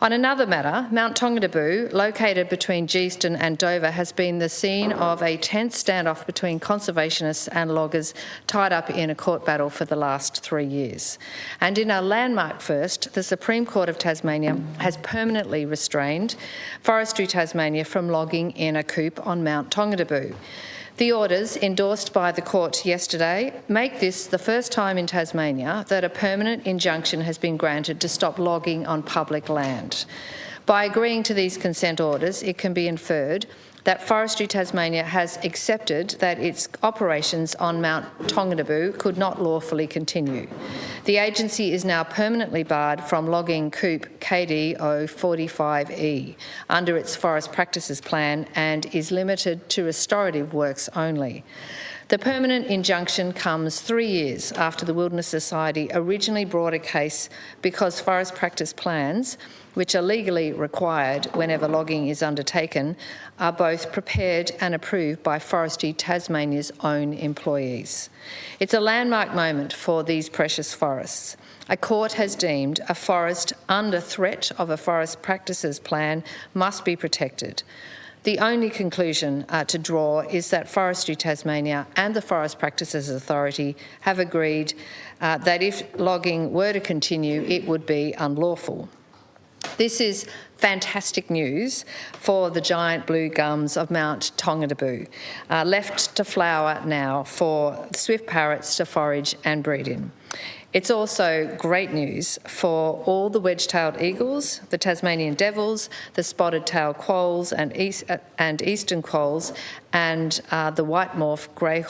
On another matter, Mount Tongatabu, located between Geeston and Dover, has been the scene of a tense standoff between conservationists and loggers tied up in a court battle for the last 3 years. And in a landmark first, the Supreme Court of Tasmania has permanently restrained Forestry Tasmania from logging in a coupe on Mount Tongatabu. The orders, endorsed by the court yesterday, make this the first time in Tasmania that a permanent injunction has been granted to stop logging on public land. By agreeing to these consent orders, it can be inferred that Forestry Tasmania has accepted that its operations on Mount Tongatabu could not lawfully continue. The agency is now permanently barred from logging coupe KD 045E under its Forest Practices Plan and is limited to restorative works only. The permanent injunction comes 3 years after the Wilderness Society originally brought a case because forest practice plans, which are legally required whenever logging is undertaken, are both prepared and approved by Forestry Tasmania's own employees. It's a landmark moment for these precious forests. A court has deemed a forest under threat of a forest practices plan must be protected. The only conclusion to draw is that Forestry Tasmania and the Forest Practices Authority have agreed that if logging were to continue, it would be unlawful. This is fantastic news for the giant blue gums of Mount Tongatabu, left to flower now for swift parrots to forage and breed in. It's also great news for all the wedge-tailed eagles, the Tasmanian devils, the spotted-tailed quolls and eastern quolls, and the white-morph grey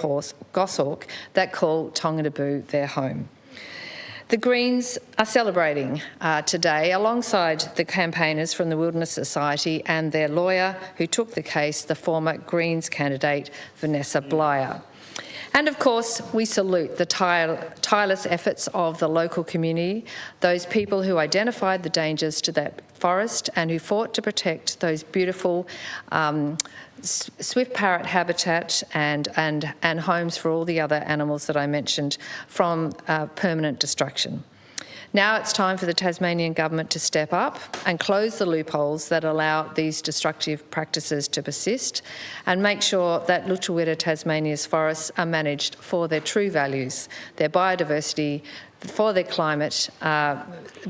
goshawk that call Tongatabu their home. The Greens are celebrating today alongside the campaigners from the Wilderness Society and their lawyer who took the case, the former Greens candidate Vanessa Blyer. And of course, we salute the tireless efforts of the local community, those people who identified the dangers to that forest and who fought to protect those beautiful swift parrot habitat and homes for all the other animals that I mentioned from permanent destruction. Now it's time for the Tasmanian Government to step up and close the loopholes that allow these destructive practices to persist and make sure that Lutruwita Tasmania's forests are managed for their true values, their biodiversity, for their climate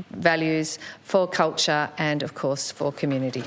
values, for culture and, of course, for community.